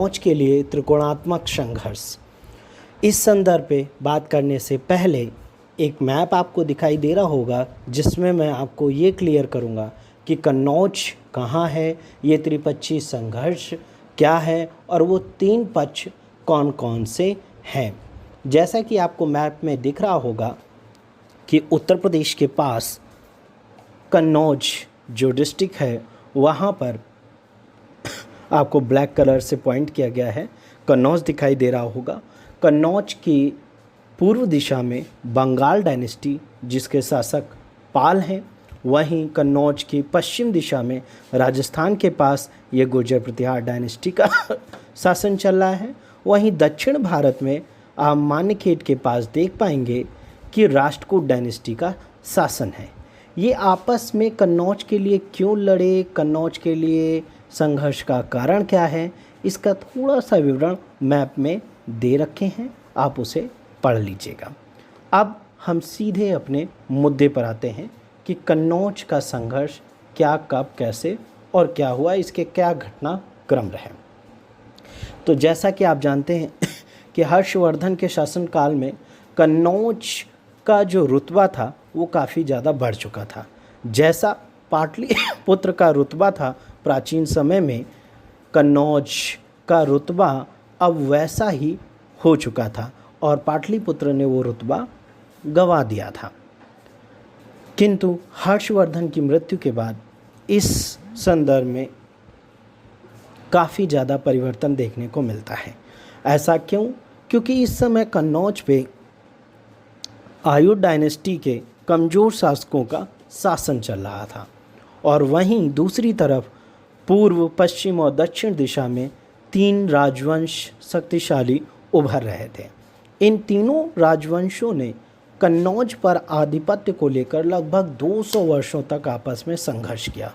पहुंच के लिए त्रिकोणात्मक संघर्ष। इस संदर्भ पे बात करने से पहले एक मैप आपको दिखाई दे रहा होगा जिसमें मैं आपको ये क्लियर करूँगा कि कन्नौज कहाँ है, ये त्रिपक्षीय संघर्ष क्या है और वो तीन पक्ष कौन कौन से हैं। जैसा कि आपको मैप में दिख रहा होगा कि उत्तर प्रदेश के पास कन्नौज जो डिस्ट्रिक्ट है वहाँ पर आपको ब्लैक कलर से पॉइंट किया गया है, कन्नौज दिखाई दे रहा होगा। कन्नौज की पूर्व दिशा में बंगाल डायनेस्टी जिसके शासक पाल हैं, वहीं कन्नौज की पश्चिम दिशा में राजस्थान के पास ये गुर्जर प्रतिहार डायनेस्टी का शासन चल रहा है। वहीं दक्षिण भारत में आप मान्यखेड़ के पास देख पाएंगे कि राष्ट्रकूट डायनेस्टी का शासन है। ये आपस में कन्नौज के लिए क्यों लड़े, कन्नौज के लिए संघर्ष का कारण क्या है, इसका थोड़ा सा विवरण मैप में दे रखे हैं, आप उसे पढ़ लीजिएगा। अब हम सीधे अपने मुद्दे पर आते हैं कि कन्नौज का संघर्ष क्या, कब, कैसे और क्या हुआ, इसके क्या घटनाक्रम रहे। तो जैसा कि आप जानते हैं कि हर्षवर्धन के शासनकाल में कन्नौज का जो रुतबा था वो काफ़ी ज़्यादा बढ़ चुका था। जैसा पाटलिपुत्र का रुतबा था प्राचीन समय में, कन्नौज का रुतबा अब वैसा ही हो चुका था और पाटलिपुत्र ने वो रुतबा गंवा दिया था। किंतु हर्षवर्धन की मृत्यु के बाद इस संदर्भ में काफ़ी ज़्यादा परिवर्तन देखने को मिलता है। ऐसा क्यों? क्योंकि इस समय कन्नौज पे आयु डायनेस्टी के कमज़ोर शासकों का शासन चल रहा था और वहीं दूसरी तरफ पूर्व, पश्चिम और दक्षिण दिशा में तीन राजवंश शक्तिशाली उभर रहे थे। इन तीनों राजवंशों ने कन्नौज पर आधिपत्य को लेकर लगभग 200 वर्षों तक आपस में संघर्ष किया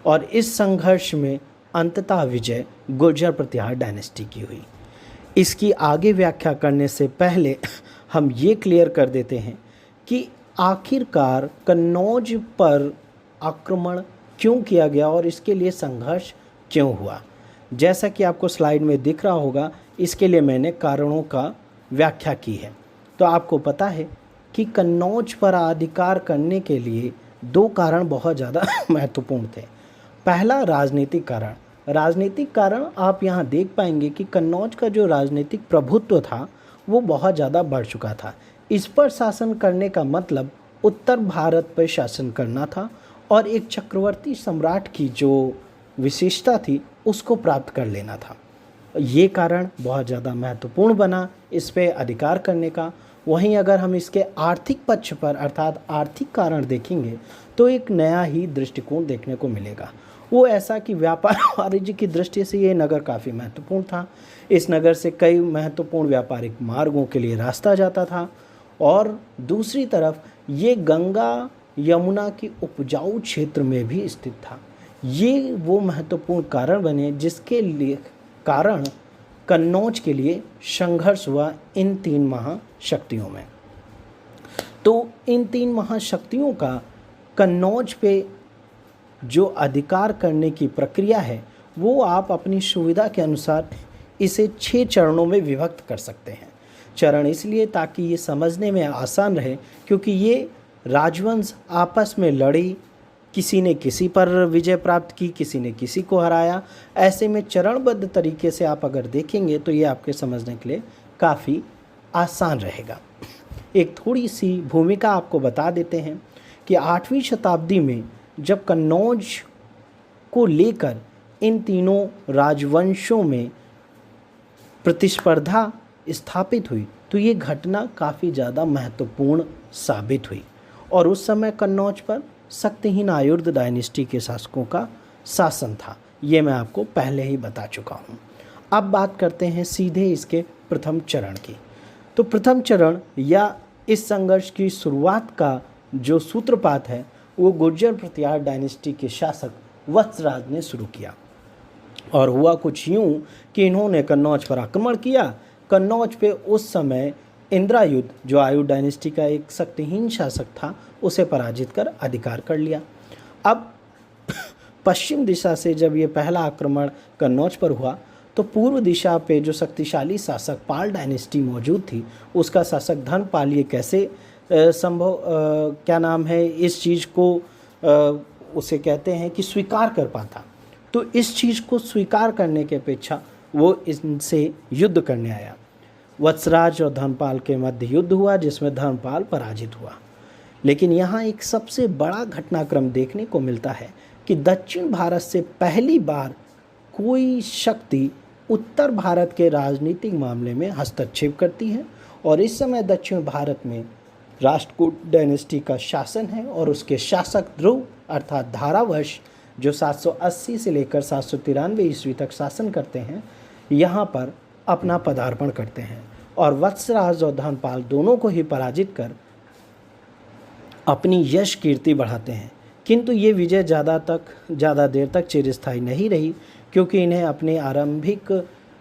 और इस संघर्ष में अंततः विजय गुर्जर प्रतिहार डायनेस्टी की हुई। इसकी आगे व्याख्या करने से पहले हम ये क्लियर कर देते हैं कि आखिरकार कन्नौज पर आक्रमण क्यों किया गया और इसके लिए संघर्ष क्यों हुआ। जैसा कि आपको स्लाइड में दिख रहा होगा, इसके लिए मैंने कारणों का व्याख्या की है। तो आपको पता है कि कन्नौज पर अधिकार करने के लिए दो कारण बहुत ज़्यादा महत्वपूर्ण थे। पहला राजनीतिक कारण। राजनीतिक कारण आप यहाँ देख पाएंगे कि कन्नौज का जो राजनीतिक प्रभुत्व था वो बहुत ज़्यादा बढ़ चुका था। इस पर शासन करने का मतलब उत्तर भारत पर शासन करना था और एक चक्रवर्ती सम्राट की जो विशेषता थी उसको प्राप्त कर लेना था। ये कारण बहुत ज़्यादा महत्वपूर्ण बना इस पे अधिकार करने का। वहीं अगर हम इसके आर्थिक पक्ष पर अर्थात आर्थिक कारण देखेंगे तो एक नया ही दृष्टिकोण देखने को मिलेगा। वो ऐसा कि व्यापार वाणिज्य की दृष्टि से ये नगर काफ़ी महत्वपूर्ण था। इस नगर से कई महत्वपूर्ण व्यापारिक मार्गों के लिए रास्ता जाता था और दूसरी तरफ ये गंगा यमुना की उपजाऊ क्षेत्र में भी स्थित था। ये वो महत्वपूर्ण कारण बने जिसके लिए कारण कन्नौज के लिए संघर्ष हुआ इन तीन महाशक्तियों में। तो इन तीन महाशक्तियों का कन्नौज पे जो अधिकार करने की प्रक्रिया है वो आप अपनी सुविधा के अनुसार इसे 6 चरणों में विभक्त कर सकते हैं। चरण इसलिए ताकि ये समझने में आसान रहे क्योंकि ये राजवंश आपस में लड़ी, किसी ने किसी पर विजय प्राप्त की, किसी ने किसी को हराया। ऐसे में चरणबद्ध तरीके से आप अगर देखेंगे तो ये आपके समझने के लिए काफ़ी आसान रहेगा। एक थोड़ी सी भूमिका आपको बता देते हैं कि 8वीं शताब्दी में जब कन्नौज को लेकर इन तीनों राजवंशों में प्रतिस्पर्धा स्थापित हुई तो ये घटना काफ़ी ज़्यादा महत्वपूर्ण साबित हुई और उस समय कन्नौज पर शक्तिहीन आयुर्द डायनेस्टी के शासकों का शासन था। ये मैं आपको पहले ही बता चुका हूँ। अब बात करते हैं सीधे इसके प्रथम चरण की। तो प्रथम चरण या इस संघर्ष की शुरुआत का जो सूत्रपात है वो गुर्जर प्रतिहार डायनेस्टी के शासक वत्सराज ने शुरू किया और हुआ कुछ यूँ कि इन्होंने कन्नौज पर आक्रमण किया। कन्नौज पे उस समय इंद्रायुध जो आयु डायनेस्टी का एक शक्तिहीन शासक था उसे पराजित कर अधिकार कर लिया। अब पश्चिम दिशा से जब ये पहला आक्रमण कन्नौज पर हुआ तो पूर्व दिशा पे जो शक्तिशाली शासक पाल डायनेस्टी मौजूद थी, उसका शासक धर्मपाल ये कैसे क्या नाम है, इस चीज़ को उसे कहते हैं कि स्वीकार कर पाता। तो इस चीज़ को स्वीकार करने के अपेक्षा वो इनसे युद्ध करने आया। वत्सराज और धर्मपाल के मध्य युद्ध हुआ, जिसमें धर्मपाल पराजित हुआ। लेकिन यहाँ एक सबसे बड़ा घटनाक्रम देखने को मिलता है कि दक्षिण भारत से पहली बार कोई शक्ति उत्तर भारत के राजनीतिक मामले में हस्तक्षेप करती है, और इस समय दक्षिण भारत में राष्ट्रकूट डायनेस्टी का शासन है, और उसके शासक ध्रुव अर्थात धारावंश जो 780 से लेकर 793 ईस्वी तक शासन करते हैं, यहाँ पर अपना पदार्पण करते हैं और वत्सराज और धर्मपाल दोनों को ही पराजित कर अपनी यश कीर्ति बढ़ाते हैं। किंतु ये विजय ज़्यादा देर तक चिरस्थायी नहीं रही, क्योंकि इन्हें अपने आरंभिक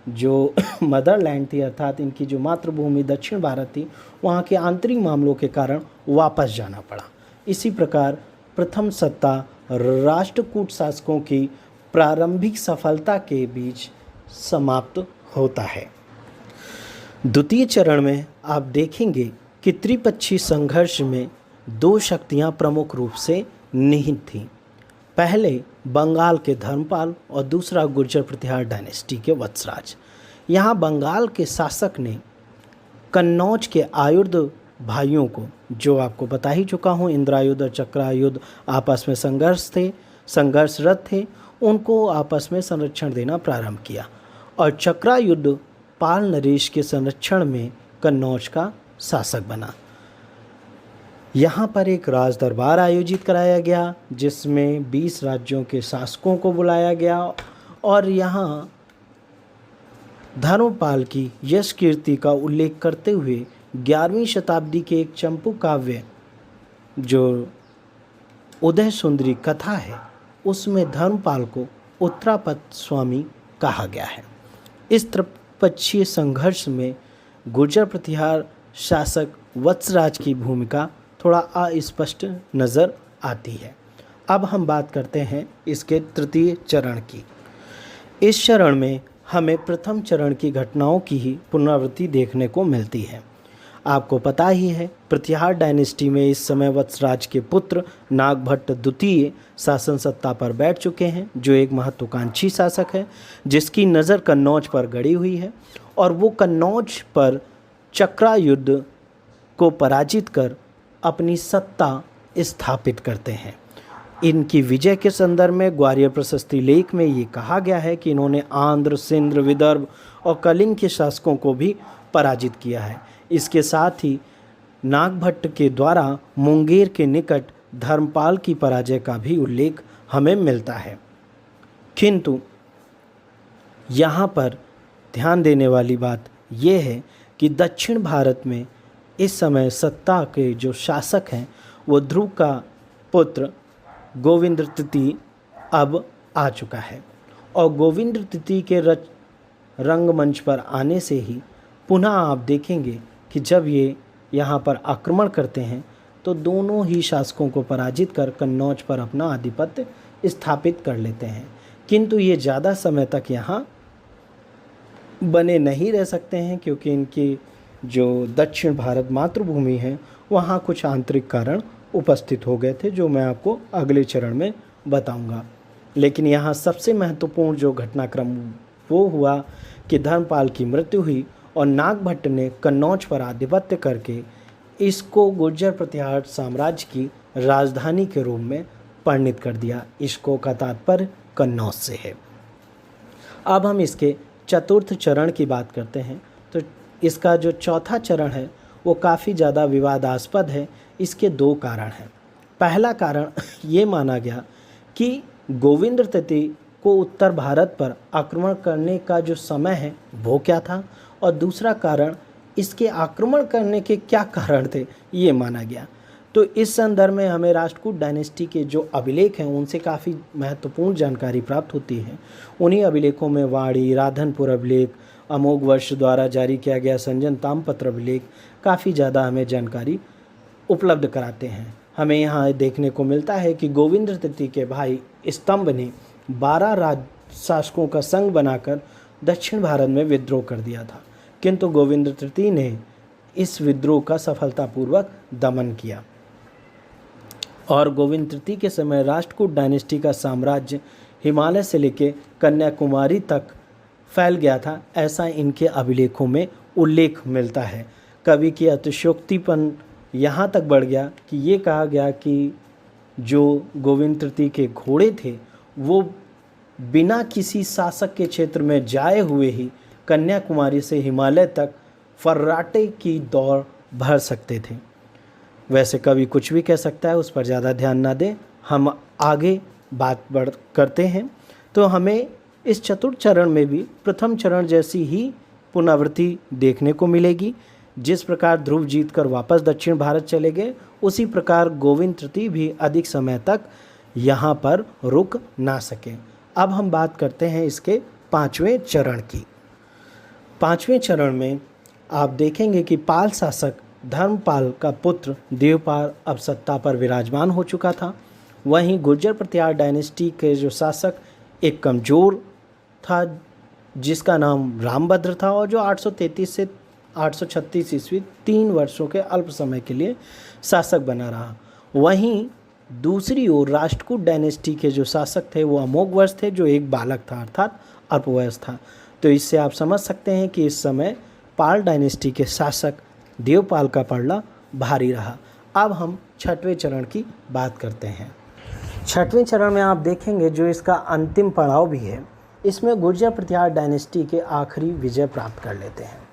जो मदरलैंड थी अर्थात इनकी जो मातृभूमि दक्षिण भारत थी, वहाँ के आंतरिक मामलों के कारण वापस जाना पड़ा। इसी प्रकार प्रथम सत्ता राष्ट्रकूट शासकों की प्रारंभिक सफलता के बीच समाप्त होता है। द्वितीय चरण में आप देखेंगे कि त्रिपक्षीय संघर्ष में दो शक्तियां प्रमुख रूप से निहित थीं। पहले बंगाल के धर्मपाल और दूसरा गुर्जर प्रतिहार डायनेस्टी के वत्सराज। यहाँ बंगाल के शासक ने कन्नौज के आयुध भाइयों को, जो आपको बता ही चुका हूँ, इंद्रायुध और चक्रायुध आपस में संघर्षरत थे, उनको आपस में संरक्षण देना प्रारंभ किया, और चक्रायुध पाल नरेश के संरक्षण में कन्नौज का शासक बना। यहाँ पर एक राज दरबार आयोजित कराया गया, जिसमें 20 राज्यों के शासकों को बुलाया गया, और यहाँ धर्मपाल की यश कीर्ति का उल्लेख करते हुए 11वीं शताब्दी के एक चंपू काव्य जो उदय सुंदरी कथा है, उसमें धर्मपाल को उत्तरापद स्वामी कहा गया है। इस त्रिपक्षीय संघर्ष में गुर्जर प्रतिहार शासक वत्सराज की भूमिका थोड़ा अस्पष्ट नज़र आती है। अब हम बात करते हैं इसके तृतीय चरण की। इस चरण में हमें प्रथम चरण की घटनाओं की ही पुनरावृत्ति देखने को मिलती है। आपको पता ही है, प्रतिहार डायनेस्टी में इस समय वत्सराज के पुत्र नागभट्ट द्वितीय शासन सत्ता पर बैठ चुके हैं, जो एक महत्वाकांक्षी शासक है, जिसकी नज़र कन्नौज पर गड़ी हुई है, और वो कन्नौज पर चक्रायुध को पराजित कर अपनी सत्ता स्थापित करते हैं। इनकी विजय के संदर्भ में ग्वालियर प्रशस्ति लेख में ये कहा गया है कि इन्होंने आंध्र, सिंध, विदर्भ और कलिंग के शासकों को भी पराजित किया है। इसके साथ ही नागभट्ट के द्वारा मुंगेर के निकट धर्मपाल की पराजय का भी उल्लेख हमें मिलता है। किंतु यहाँ पर ध्यान देने वाली बात यह है कि दक्षिण भारत में इस समय सत्ता के जो शासक हैं वो ध्रुव का पुत्र गोविंद तृतीय अब आ चुका है, और गोविंद तृतीय के रंगमंच पर आने से ही पुनः आप देखेंगे कि जब ये यहाँ पर आक्रमण करते हैं तो दोनों ही शासकों को पराजित कर कन्नौज पर अपना आधिपत्य स्थापित कर लेते हैं। किंतु ये ज़्यादा समय तक यहाँ बने नहीं रह सकते हैं, क्योंकि इनकी जो दक्षिण भारत मातृभूमि है वहाँ कुछ आंतरिक कारण उपस्थित हो गए थे, जो मैं आपको अगले चरण में बताऊंगा। लेकिन यहाँ सबसे महत्वपूर्ण जो घटनाक्रम वो हुआ कि धर्मपाल की मृत्यु हुई और नागभट्ट ने कन्नौज पर आधिपत्य करके इसको गुर्जर प्रतिहार साम्राज्य की राजधानी के रूप में परिणित कर दिया। इसको का तात्पर्य कन्नौज से है। अब हम इसके चतुर्थ चरण की बात करते हैं, तो इसका जो चौथा चरण है वो काफ़ी ज़्यादा विवादास्पद है। इसके दो कारण हैं। पहला कारण ये माना गया कि गोविंद तृतीय को उत्तर भारत पर आक्रमण करने का जो समय है वो क्या था, और दूसरा कारण इसके आक्रमण करने के क्या कारण थे ये माना गया। तो इस संदर्भ में हमें राष्ट्रकूट डायनेस्टी के जो अभिलेख हैं उनसे काफ़ी महत्वपूर्ण जानकारी प्राप्त होती है। उन्हीं अभिलेखों में वाणी, राधनपुर अभिलेख, अमोघ वर्ष द्वारा जारी किया गया संजन ताम्रपत्र अभिलेख काफ़ी ज़्यादा हमें जानकारी उपलब्ध कराते हैं। हमें यहाँ देखने को मिलता है कि गोविंद तृतीय के भाई स्तंभ ने 12 शासकों का संघ बनाकर दक्षिण भारत में विद्रोह कर दिया था, किंतु गोविंद तृतीय ने इस विद्रोह का सफलतापूर्वक दमन किया और गोविंद तृतीय के समय राष्ट्रकूट डायनेस्टी का साम्राज्य हिमालय से लेकर कन्याकुमारी तक फैल गया था, ऐसा इनके अभिलेखों में उल्लेख मिलता है। कवि की अतिशयोक्तिपन यहाँ तक बढ़ गया कि ये कहा गया कि जो गोविंद तृतीय के घोड़े थे वो बिना किसी शासक के क्षेत्र में जाए हुए ही कन्याकुमारी से हिमालय तक फर्राटे की दौड़ भर सकते थे। वैसे कवि कुछ भी कह सकता है, उस पर ज़्यादा ध्यान ना दें, हम आगे बात करते हैं। तो हमें इस चतुर्थ चरण में भी प्रथम चरण जैसी ही पुनरावृत्ति देखने को मिलेगी। जिस प्रकार ध्रुव जीत कर वापस दक्षिण भारत चले गए, उसी प्रकार गोविंद तृतीय भी अधिक समय तक यहाँ पर रुक ना सके। अब हम बात करते हैं इसके पाँचवें चरण की। पाँचवें चरण में आप देखेंगे कि पाल शासक धर्मपाल का पुत्र देवपाल अब सत्ता पर विराजमान हो चुका था। वहीं गुर्जर प्रतिहार डायनेस्टी के जो शासक एक कमज़ोर था जिसका नाम रामभद्र था और जो 833 से 836 ईस्वी 3 वर्षों के अल्प समय के लिए शासक बना रहा। वहीं दूसरी ओर राष्ट्रकूट डायनेस्टी के जो शासक थे वो अमोघवर्ष थे, जो एक बालक था अर्थात अल्पवयस्क था। तो इससे आप समझ सकते हैं कि इस समय पाल डायनेस्टी के शासक देवपाल का पलड़ा भारी रहा। अब हम छठवें चरण की बात करते हैं। छठवें चरण में आप देखेंगे जो इसका अंतिम पड़ाव भी है, इसमें गुर्जर प्रतिहार डायनेस्टी के आखिरी विजय प्राप्त कर लेते हैं।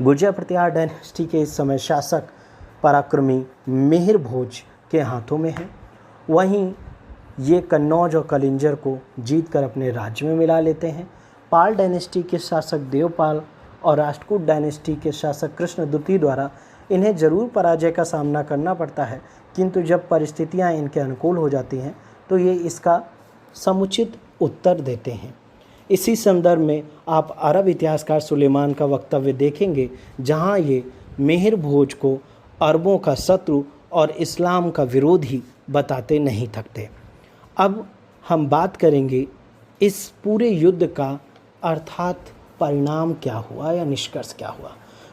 गुर्जर प्रतिहार डायनेस्टी के इस समय शासक पराक्रमी मिहिर भोज के हाथों में है। वहीं ये कन्नौज और कलिंजर को जीतकर अपने राज्य में मिला लेते हैं। पाल डायनेस्टी के शासक देवपाल और राष्ट्रकूट डायनेस्टी के शासक कृष्ण द्वितीय द्वारा इन्हें जरूर पराजय का सामना करना पड़ता है, किंतु जब परिस्थितियां इनके अनुकूल हो जाती हैं तो ये इसका समुचित उत्तर देते हैं। इसी संदर्भ में आप अरब इतिहासकार सुलेमान का वक्तव्य देखेंगे, जहां ये मिहिर भोज को अरबों का शत्रु और इस्लाम का विरोधी बताते नहीं थकते। अब हम बात करेंगे इस पूरे युद्ध का अर्थात परिणाम क्या हुआ या निष्कर्ष क्या हुआ।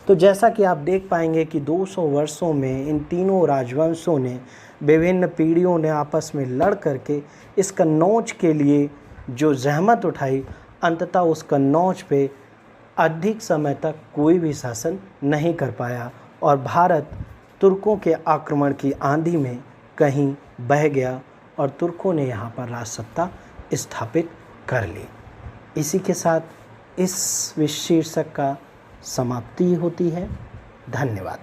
तो जैसा कि आप देख पाएंगे कि 200 वर्षों में इन तीनों राजवंशों ने विभिन्न पीढ़ियों ने आपस में लड़ करके इस कन्नौज के लिए जो जहमत उठाई, अंततः उस कन्नौज पे अधिक समय तक कोई भी शासन नहीं कर पाया और भारत तुर्कों के आक्रमण की आंधी में कहीं बह गया और तुर्कों ने यहाँ पर राजसत्ता स्थापित कर ली। इसी के साथ इस शीर्षक का समाप्ति होती है। धन्यवाद।